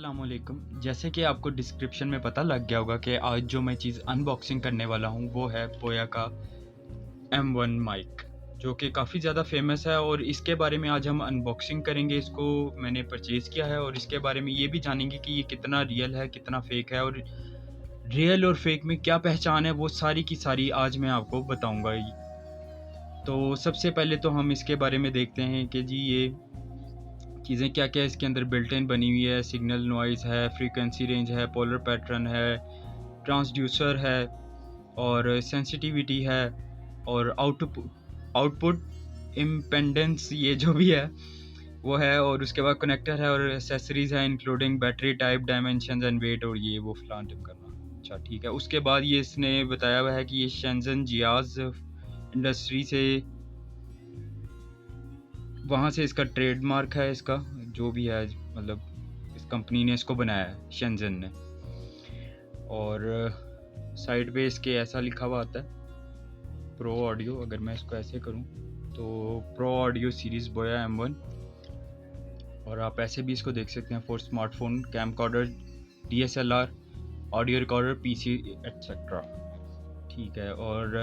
अस्सलामुअलैकुम। जैसे कि आपको डिस्क्रिप्शन में पता लग गया होगा कि आज जो मैं चीज़ अनबॉक्सिंग करने वाला हूँ वो है बोया का M1 माइक, जो कि काफ़ी ज़्यादा फेमस है और इसके बारे में आज हम अनबॉक्सिंग करेंगे। इसको मैंने परचेज़ किया है और इसके बारे में ये भी जानेंगे कि ये कितना रियल है, कितना फ़ेक है और रियल और फेक में क्या पहचान है, वो सारी की सारी आज मैं आपको बताऊँगा। तो सबसे पहले तो हम इसके बारे में देखते हैं कि जी ये चीज़ें क्या-क्या इसके अंदर बिल्ट इन बनी हुई है। सिग्नल नॉइज़ है, फ्रीक्वेंसी रेंज है, पोलर पैटर्न है, ट्रांसड्यूसर है और सेंसिटिविटी है और आउटपुट इम्पेडेंस ये जो भी है वो है, और उसके बाद कनेक्टर है और एक्सेसरीज़ है including battery type, dimensions and weight और ये वो फलान ढिमकाना। अच्छा ठीक है। उसके बाद ये इसने बताया हुआ है कि ये शेंज़न जियाज़ इंडस्ट्री से, वहाँ से इसका ट्रेडमार्क है, इसका जो भी है, मतलब इस कंपनी ने इसको बनाया है, शेंज़न ने। और साइड पे इसके ऐसा लिखा हुआ आता है प्रो ऑडियो। अगर मैं इसको ऐसे करूं तो प्रो ऑडियो सीरीज़ बोया M1, और आप ऐसे भी इसको देख सकते हैं for smartphone, camcorder, DSLR, audio recorder, PC etcetera. ठीक है। और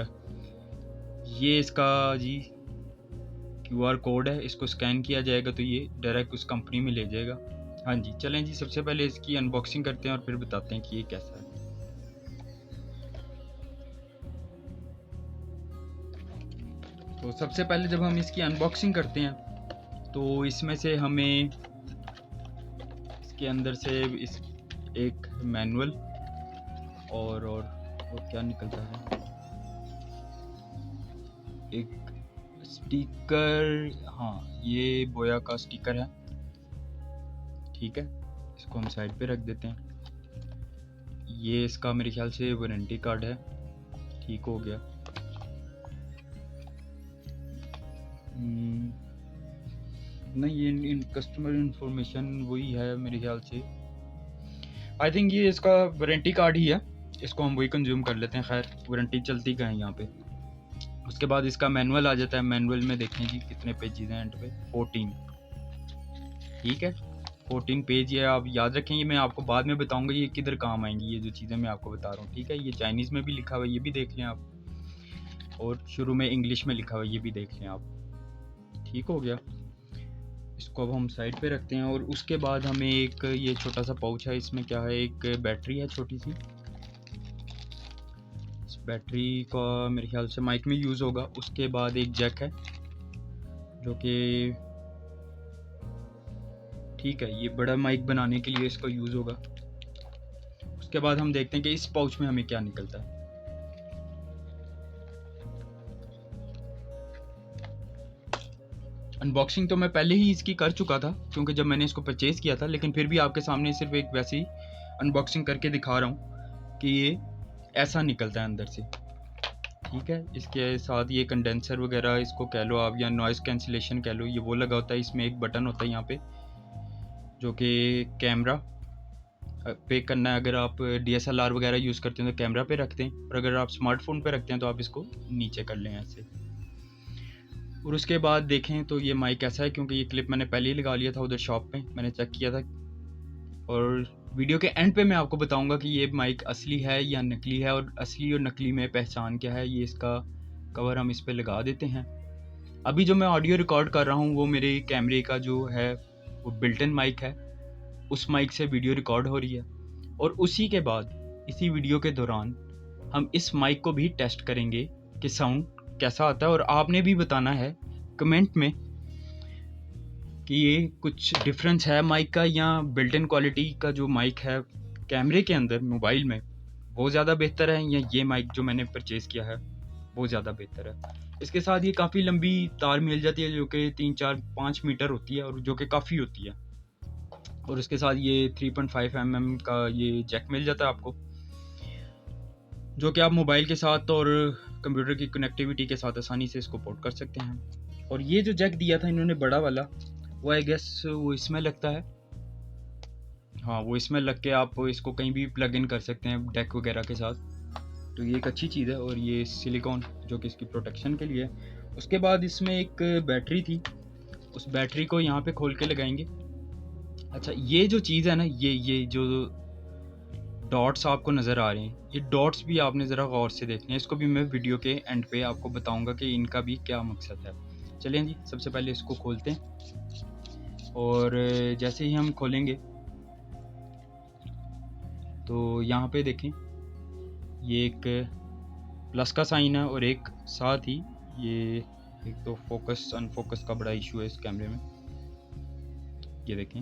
ये इसका जी QR कोड है, इसको स्कैन किया जाएगा तो ये डायरेक्ट उस कंपनी में ले जाएगा। हाँ जी, चलें जी, सबसे पहले इसकी अनबॉक्सिंग करते हैं और फिर बताते हैं कि ये कैसा है। तो सबसे पहले जब हम इसकी अनबॉक्सिंग करते हैं तो इसमें से हमें इसके अंदर से इस एक मैनुअल और क्या निकलता है, एक स्टिकर। हाँ, ये बोया का स्टिकर है। ठीक है, इसको हम साइड पे रख देते हैं। ये इसका मेरे ख्याल से वारंटी कार्ड है। ठीक हो गया। नहीं, ये कस्टमर इंफॉर्मेशन वही है मेरे ख्याल से। आई थिंक ये इसका वारंटी कार्ड ही है, इसको हम वही कंज्यूम कर लेते हैं। खैर, वारंटी चलती का है यहाँ पे। उसके बाद इसका मैनुअल आ जाता है। मैनुअल में देखें जी कितने पेजेस हैं, एंड पे 14। ठीक है, 14 पेज है। आप याद रखें, ये मैं आपको बाद में बताऊंगा ये किधर काम आएंगी, ये जो चीज़ें मैं आपको बता रहा हूँ। ठीक है, ये चाइनीज़ में भी लिखा हुआ है, ये भी देख लें आप, और शुरू में इंग्लिश में लिखा हुआ है, ये भी देख लें आप। ठीक हो गया। इसको अब हम साइड पे रखते हैं और उसके बाद हमें एक ये छोटा सा पाउच है। इसमें क्या है, एक बैटरी है छोटी सी। इस बैटरी का मेरे ख्याल से माइक में यूज़ होगा। उसके बाद एक जैक है जो कि ठीक है, ये बड़ा माइक बनाने के लिए इसका यूज़ होगा। उसके बाद हम देखते हैं कि इस पाउच में हमें क्या निकलता है। अनबॉक्सिंग तो मैं पहले ही इसकी कर चुका था क्योंकि जब मैंने इसको परचेज़ किया था, लेकिन फिर भी आपके सामने सिर्फ एक वैसी अनबॉक्सिंग करके दिखा रहा हूँ कि ये ऐसा निकलता है अंदर से। ठीक है, इसके साथ ये कंडेंसर वगैरह इसको कह लो आप, या नॉइज़ कैंसिलेशन कह लो, ये वो लगा होता है। इसमें एक बटन होता है यहाँ पे जो कि कैमरा पे करना है। अगर आप DSLR वगैरह यूज़ करते हैं तो कैमरा पे रखते हैं, और अगर आप स्मार्टफोन पे रखते हैं तो आप इसको नीचे कर लें ऐसे। और उसके बाद देखें तो ये माइक ऐसा है, क्योंकि ये क्लिप मैंने पहले ही लगा लिया था उधर शॉप पे, मैंने चेक किया था। और वीडियो के एंड पे मैं आपको बताऊंगा कि ये माइक असली है या नकली है, और असली और नकली में पहचान क्या है। ये इसका कवर हम इस पे लगा देते हैं। अभी जो मैं ऑडियो रिकॉर्ड कर रहा हूँ वो मेरे कैमरे का जो है वो बिल्ट इन माइक है, उस माइक से वीडियो रिकॉर्ड हो रही है। और उसी के बाद इसी वीडियो के दौरान हम इस माइक को भी टेस्ट करेंगे कि साउंड कैसा आता है, और आपने भी बताना है कमेंट में कि ये कुछ डिफरेंस है माइक का, या बिल्ट इन क्वालिटी का जो माइक है कैमरे के अंदर मोबाइल में वो ज़्यादा बेहतर है, या ये माइक जो मैंने परचेज़ किया है वो ज़्यादा बेहतर है। इसके साथ ये काफ़ी लंबी तार मिल जाती है जो कि 3-4-5 मीटर होती है, और जो कि काफ़ी होती है। और उसके साथ ये 3.5 mm का ये जैक मिल जाता है आपको, जो कि आप मोबाइल के साथ और कंप्यूटर की कनेक्टिविटी के साथ आसानी से इसको पोर्ट कर सकते हैं। और ये जो जैक दिया था इन्होंने बड़ा वाला, वो आई गेस वो इसमें लगता है। हाँ, वो इसमें लग के आप इसको कहीं भी प्लग इन कर सकते हैं डेक वगैरह के साथ, तो ये एक अच्छी चीज़ है। और ये सिलिकॉन जो कि इसकी प्रोटेक्शन के लिए है। उसके बाद इसमें एक बैटरी थी, उस बैटरी को यहाँ पे खोल के लगाएंगे। अच्छा, ये जो चीज़ है ना, ये जो डॉट्स आपको नज़र आ रहे हैं, ये डॉट्स भी आपने ज़रा गौर से देखने हैं। इसको भी मैं वीडियो के एंड पे आपको बताऊंगा कि इनका भी क्या मकसद है। चलिए जी, सबसे पहले इसको खोलते हैं, और जैसे ही हम खोलेंगे तो यहाँ पे देखें, ये एक प्लस का साइन है, और एक साथ ही ये एक तो फोकस अनफोकस का बड़ा इशू है इस कैमरे में। ये देखें,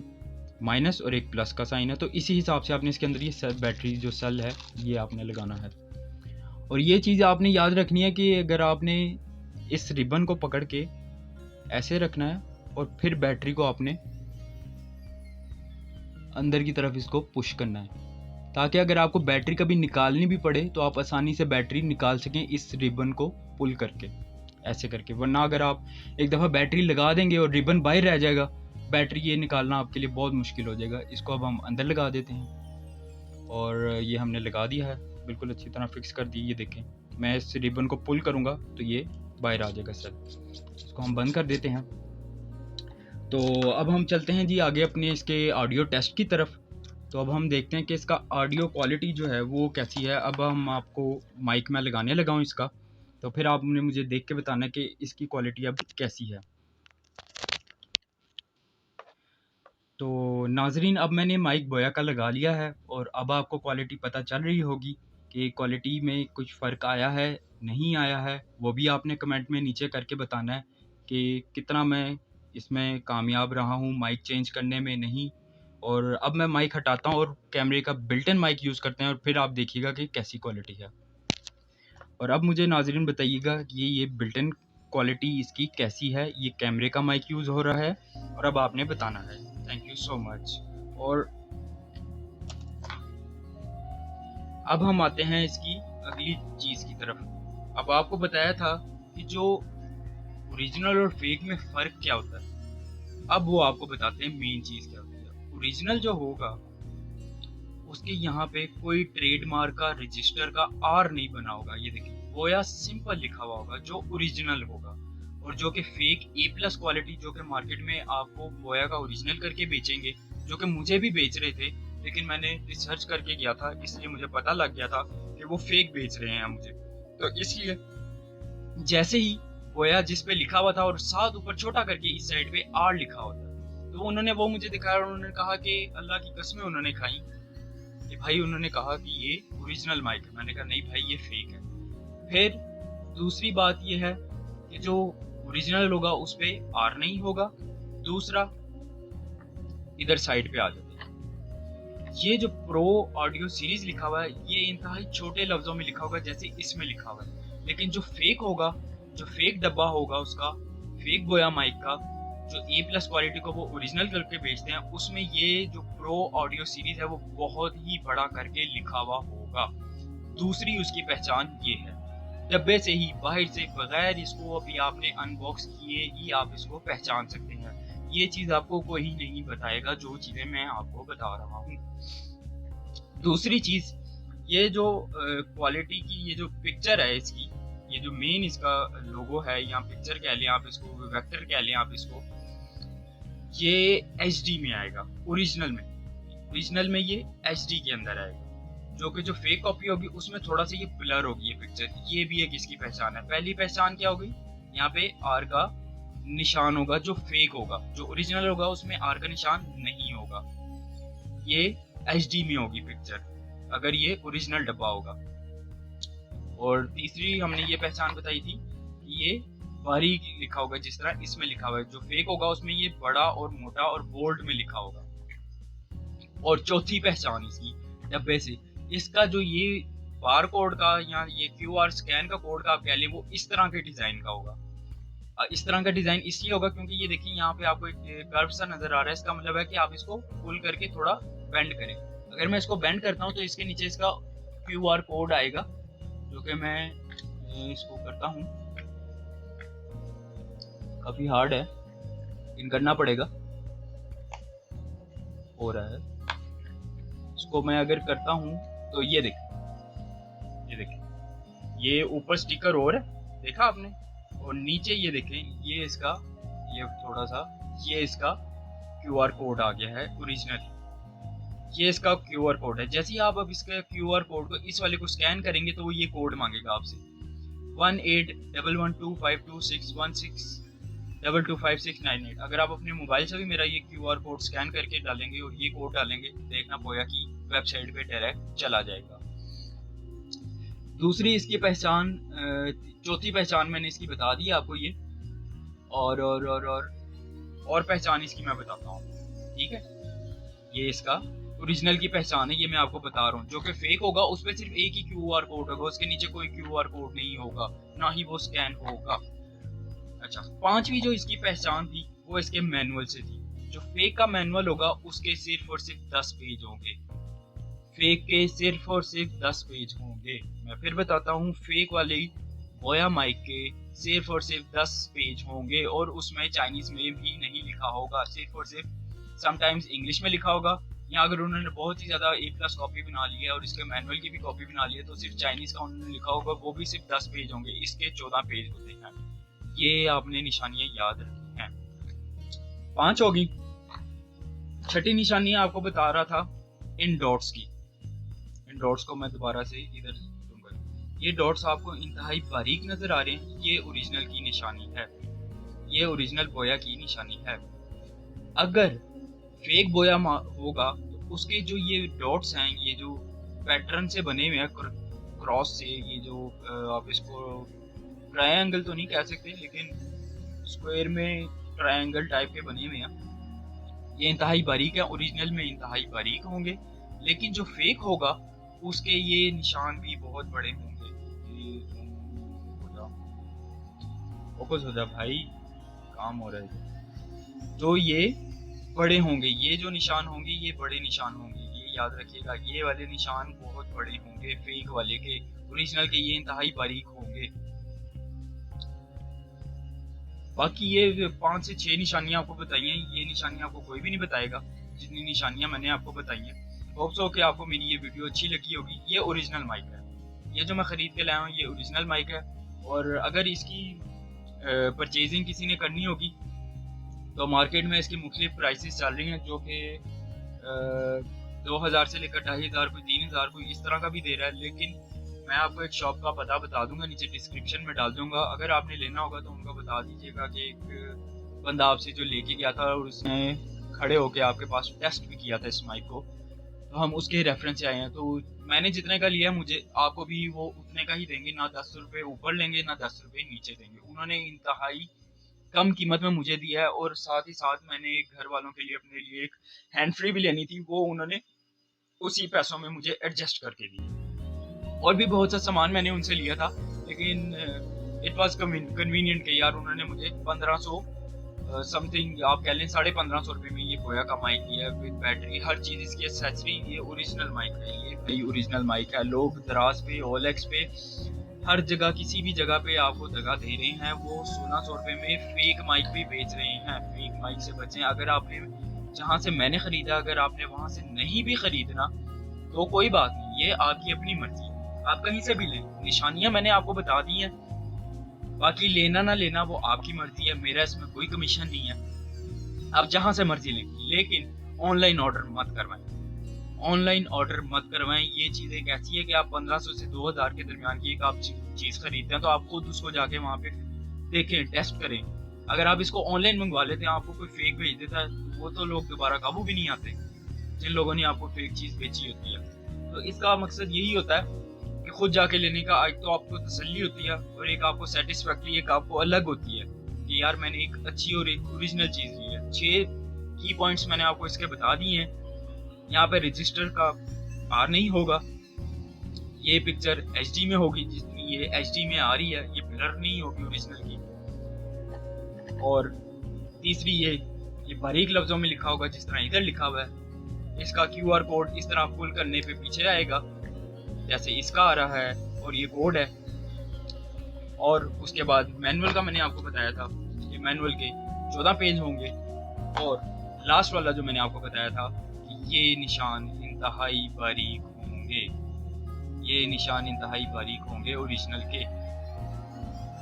माइनस और एक प्लस का साइन है, तो इसी हिसाब से आपने इसके अंदर ये सेल बैटरी जो सेल है ये आपने लगाना है। और ये चीज़ आपने याद रखनी है कि अगर आपने इस रिबन को पकड़ के ऐसे रखना है, और फिर बैटरी को आपने अंदर की तरफ इसको पुश करना है, ताकि अगर आपको बैटरी कभी निकालनी भी पड़े तो आप आसानी से बैटरी निकाल सकें इस रिबन को पुल करके, ऐसे करके। वरना अगर आप एक दफ़ा बैटरी लगा देंगे और रिबन बाहर रह जाएगा, बैटरी ये निकालना आपके लिए बहुत मुश्किल हो जाएगा। इसको अब हम अंदर लगा देते हैं, और ये हमने लगा दिया है, बिल्कुल अच्छी तरह फिक्स कर दी। ये देखें, मैं इस रिबन को पुल करूँगा तो ये बाहर आ जाएगा सेल। इसको हम बंद कर देते हैं। तो अब हम चलते हैं जी आगे अपने इसके ऑडियो टेस्ट की तरफ। तो अब हम देखते हैं कि इसका ऑडियो क्वालिटी जो है वो कैसी है। अब हम आपको माइक में लगाने लगा हूँ इसका, तो फिर आपने मुझे देख के बताना कि इसकी क्वालिटी अब कैसी है। तो नाजरीन, अब मैंने माइक बोया का लगा लिया है, और अब आपको क्वालिटी पता चल रही होगी कि क्वालिटी में कुछ फ़र्क आया है नहीं आया है। वो भी आपने कमेंट में नीचे करके बताना है कि कितना मैं इसमें कामयाब रहा हूँ माइक चेंज करने में, नहीं। और अब मैं माइक हटाता हूँ और कैमरे का बिल्ट इन माइक यूज़ करते हैं, और फिर आप देखिएगा कि कैसी क्वालिटी है। और अब मुझे नाजरीन बताइएगा कि ये बिल्ट इन क्वालिटी इसकी कैसी है। ये कैमरे का माइक यूज़ हो रहा है, और अब आपने बताना है। Thank you so much. और अब हम आते हैं इसकी अगली चीज़ की तरफ। अब आपको बताया था कि जो ओरिजिनल और फेक में फ़र्क क्या होता है, अब वो आपको बताते हैं मेन चीज़ क्या होती है। ओरिजिनल जो होगा उसके यहाँ पे कोई ट्रेडमार्क का रजिस्टर का आर नहीं बना होगा, ये देखिए, बोया सिंपल लिखा हुआ होगा जो ओरिजिनल होगा। और जो कि फेक ए प्लस क्वालिटी जो कि मार्केट में आपको बोया का ओरिजिनल करके बेचेंगे, जो कि मुझे भी बेच रहे थे, लेकिन मैंने रिसर्च करके गया था, इसलिए मुझे पता लग गया था कि वो फेक बेच रहे हैं मुझे। तो इसलिए जैसे ही बोया जिस पे लिखा हुआ था और साथ ऊपर छोटा करके इस साइड पे आर लिखा हुआ था, तो उन्होंने वो मुझे दिखाया और उन्होंने कहा कि अल्लाह की कसमें उन्होंने खाई कि भाई, उन्होंने कहा कि ये ओरिजिनल माइक है। मैंने कहा नहीं भाई, ये फेक है। फिर दूसरी बात ये है कि जो ओरिजिनल होगा उस पे आर नहीं होगा, दूसरा इधर साइड पे आ जाता है। ये जो प्रो ऑडियो सीरीज लिखा हुआ है ये इंतहाई छोटे लफ्जों में लिखा होगा जैसे इसमें लिखा हुआ है, लेकिन जो फेक होगा, जो फेक डब्बा होगा उसका, फेक बोया माइक का, जो ए प्लस क्वालिटी को वो ओरिजिनल करके बेचते हैं, उसमें ये जो प्रो ऑडियो सीरीज है वो बहुत ही बड़ा करके लिखा हुआ होगा। दूसरी उसकी पहचान ये है, डब्बे से ही बाहर से बगैर इसको अभी आपने अनबॉक्स किए ही आप इसको पहचान सकते हैं। ये चीज़ आपको कोई नहीं बताएगा जो चीज़ें मैं आपको बता रहा हूँ। दूसरी चीज़, ये जो क्वालिटी की ये जो पिक्चर है इसकी, ये जो मेन इसका लोगो है, या पिक्चर कह लें आप इसको, वेक्टर कह लें आप इसको, ये एचडी में आएगा। ओरिजिनल में ये एचडी के अंदर आएगा, जो कि जो फेक कॉपी होगी उसमें थोड़ा सा ये ब्लर होगी ये पिक्चर। ये भी एक इसकी पहचान है। पहली पहचान क्या होगी, यहाँ पे आर का निशान होगा जो फेक होगा, जो ओरिजिनल होगा उसमें आर का निशान नहीं होगा। ये एचडी में होगी पिक्चर अगर ये ओरिजिनल डब्बा होगा। और तीसरी हमने ये पहचान बताई थी कि ये बारीक लिखा होगा जिस तरह इसमें लिखा हुआ है। जो फेक होगा उसमें ये बड़ा और मोटा और बोल्ड में लिखा होगा। और चौथी पहचान इसकी डब्बे से, इसका जो ये बार कोड का या ये क्यूआर स्कैन का कोड का आप कह लें, वो इस तरह के डिजाइन का होगा। इस तरह का डिजाइन इसलिए होगा क्योंकि ये देखिए यहाँ पे आपको एक कर्व सा नजर आ रहा है, इसका मतलब है कि आप इसको पुल करके थोड़ा बेंड करें। अगर मैं इसको बेंड करता हूँ तो इसके नीचे इसका क्यूआर कोड आएगा, जो कि मैं इसको करता हूँ, काफी हार्ड है, इन करना पड़ेगा, हो रहा है। इसको मैं अगर करता हूँ तो ये देखिए, ये ऊपर स्टिकर और है, देखा आपने, और नीचे ये देखें, ये इसका, ये थोड़ा सा, ये इसका क्यूआर कोड आ गया है ओरिजिनल। ये इसका क्यूआर कोड है। जैसे ही आप अब इसके क्यूआर कोड को इस वाले को स्कैन करेंगे तो वो ये कोड मांगेगा आपसे 1811252616225698। अगर आप अपने मोबाइल से भी मेरा ये क्यूआर कोड स्कैन करके डालेंगे और ये कोड डालेंगे, देखना पोया की वेबसाइट पे डायरेक्ट चला जाएगा। दूसरी इसकी पहचान, चौथी पहचान मैंने इसकी बता दी आपको ये, और पहचान इसकी मैं बताता हूँ, ठीक है। ये इसका ओरिजिनल की पहचान है, ये मैं आपको बता रहा हूँ। जो कि फेक होगा उस पर सिर्फ एक ही क्यूआर कोड होगा, उसके नीचे कोई क्यूआर कोड नहीं होगा, ना ही वो स्कैन होगा। अच्छा, पांचवी जो इसकी पहचान थी वो इसके मैनुअल से थी। जो फेक का मैनुअल होगा उसके सिर्फ और सिर्फ 10 पेज होंगे। फेक के सिर्फ और सिर्फ 10 पेज होंगे। मैं फिर बताता हूँ, फेक वाले बोया माइक के सिर्फ और सिर्फ 10 पेज होंगे, और उसमें चाइनीज में भी नहीं लिखा होगा, सिर्फ और सिर्फ समटाइम्स इंग्लिश में लिखा होगा। या अगर उन्होंने बहुत ही ज्यादा A+ कॉपी बना ली है और इसके मैनुअल की भी कॉपी बना ली है तो सिर्फ चाइनीज का उन्होंने लिखा होगा, वो भी सिर्फ 10 पेज होंगे। इसके 14 पेज होते हैं। ये आपने निशानियां याद रखनी हैं। 5 होगी। छठी निशानी आपको बता रहा था इन डॉट्स की। इन डॉट्स को मैं दोबारा से इधर दूंगा। ये डॉट्स आपको इंतहाई बारीक नजर आ रहे हैं, ये ओरिजिनल की निशानी है, ये ओरिजिनल बोया की निशानी है। अगर फेक बोया होगा तो उसके जो ये डॉट्स हैं, ये जो पैटर्न से बने हुए हैं, क्रॉस से, ये जो आप इसको ट्रायंगल तो नहीं कह सकते लेकिन स्क्वायर में ट्रायंगल टाइप के बने हुए हैं, ये इंतहाई बारीक है। ओरिजिनल में इंतहाई बारीक होंगे, लेकिन जो फेक होगा उसके ये निशान भी बहुत बड़े होंगे। ये फोकस हो जा भाई, काम हो रहा है। तो ये बड़े होंगे, ये जो निशान होंगे ये बड़े निशान होंगे, ये याद रखिएगा। ये वाले निशान बहुत बड़े होंगे फेक वाले के, ओरिजिनल के ये इंतहाई बारीक होंगे। बाकी ये 5 से 6 निशानियां आपको बताई हैं, ये निशानियां आपको कोई भी नहीं बताएगा जितनी निशानियां मैंने आपको बताई हैं। होप सो कि आपको मेरी ये वीडियो अच्छी लगी होगी। ये ओरिजिनल माइक है, ये जो मैं खरीद के लाया हूँ ये ओरिजिनल माइक है। और अगर इसकी परचेजिंग किसी ने करनी होगी तो मार्केट में इसकी मुख्तलिफ प्राइसेस चल रही हैं, जो कि 2000 से लेकर 2500, कोई 3000, कोई इस तरह का भी दे रहा है। लेकिन मैं आपको एक शॉप का पता बता दूंगा, नीचे डिस्क्रिप्शन में डाल दूंगा। अगर आपने लेना होगा तो उनका बता दीजिएगा कि एक बंदा आपसे जो लेके गया था और उसने खड़े होके आपके पास टेस्ट भी किया था इस माइक को, तो हम उसके रेफरेंस से आए हैं। तो मैंने जितने का लिया मुझे आपको भी वो उतने का ही देंगे, ना 10 रुपये ऊपर लेंगे ना 10 रुपये नीचे देंगे। उन्होंने इंतहाई कम कीमत में मुझे दिया है, और साथ ही साथ मैंने घर वालों के लिए अपने लिए एक हैंड फ्री भी लेनी थी, वो उन्होंने उसी पैसों में मुझे एडजस्ट करके दी। और भी बहुत सा सामान मैंने उनसे लिया था, लेकिन इट वॉज कन्वीनियंट के यार उन्होंने मुझे 1500 समथिंग आप कह लें 1550 रुपये में ये बोया का माइक दिया है, विद बैटरी, हर चीज़ इसकी एक्सेसरी। ये ओरिजिनल माइक है, ये भाई ओरिजिनल माइक है। लोग दराज पे, OLX पे, हर जगह किसी भी जगह पे आपको दगा दे रहे हैं। वो 1600 रुपये में फेक माइक भी बेच रहे हैं। फेक माइक से बचें। अगर आपने जहाँ से मैंने खरीदा, अगर आपने वहाँ से नहीं भी खरीदना तो कोई बात नहीं, ये आपकी अपनी मर्जी, आप कहीं से भी लें। निशानियाँ मैंने आपको बता दी हैं, बाकी लेना ना लेना वो आपकी मर्जी है, मेरा इसमें कोई कमीशन नहीं है। आप जहाँ से मर्जी लें, लेकिन ऑनलाइन ऑर्डर मत करवाएं। ऑनलाइन ऑर्डर मत करवाएं। ये चीज़ एक ऐसी है कि आप 1500 से 2000 के दरमियान की एक आप चीज़ खरीदते हैं तो आप खुद उसको जाके वहाँ पे देखें, टेस्ट करें। अगर आप इसको ऑनलाइन मंगवा लेते हैं, आपको कोई फेक भेज देता है, वो तो लोग दोबारा काबू भी नहीं आते जिन लोगों ने आपको फेक चीज़ बेची होती है। तो इसका मकसद यही होता है कि खुद जाके लेने का एक तो आपको तसल्ली होती है, और एक आपको सेटिस्फैक्ट्री, एक आपको अलग होती है कि यार मैंने एक अच्छी और एक ओरिजिनल चीज़ ली है। 6 की पॉइंट्स मैंने आपको इसके बता दिए हैं। यहाँ पे रजिस्टर का आर नहीं होगा, ये पिक्चर HD में होगी, जितनी ये HD में आ रही है, ये ब्लर नहीं होगी ओरिजिनल की। और तीसरी ये बारीक लफ्जों में लिखा होगा जिस तरह इधर लिखा हुआ है। इसका QR कोड इस तरह पुल करने पे पीछे आएगा जैसे इसका आ रहा है, और ये कोड है। और उसके बाद मैनुअल का मैंने आपको बताया था, ये मैनुअल के 14 पेज होंगे। और लास्ट वाला जो मैंने आपको बताया था कि ये निशान इंतहाई बारीक होंगे, ये निशान इंतहाई बारीक होंगे ओरिजिनल के।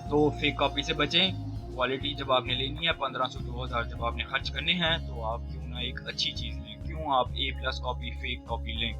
तो फेक कॉपी से बचें, क्वालिटी जब आपने लेनी है 1500-2000 जब आपने खर्च करने हैं तो आप क्यों ना एक अच्छी चीज़ लें, क्यों आप A+ कॉपी फेक कॉपी लें।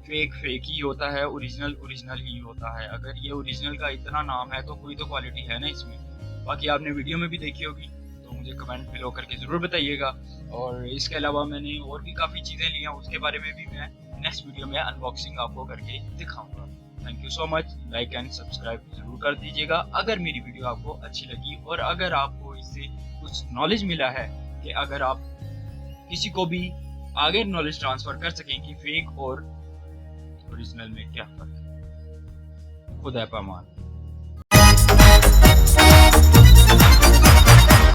फेक फेक ही होता है, ओरिजिनल ओरिजिनल ही होता है। अगर ये ओरिजिनल का इतना नाम है तो कोई तो क्वालिटी है ना इसमें। बाकी आपने वीडियो में भी देखी होगी तो मुझे कमेंट बिलो करके ज़रूर बताइएगा। और इसके अलावा मैंने और भी काफ़ी चीज़ें ली हैं, उसके बारे में भी मैं नेक्स्ट वीडियो में अनबॉक्सिंग आपको करके दिखाऊंगा। Thank you so much. Like and subscribe जरूर कर दीजिएगा अगर मेरी वीडियो आपको अच्छी लगी और अगर आपको इससे कुछ नॉलेज मिला है कि अगर आप किसी को भी आगे नॉलेज ट्रांसफर कर सकें कि फेक और ओरिजिनल में क्या फर्क है। खुदा पामान।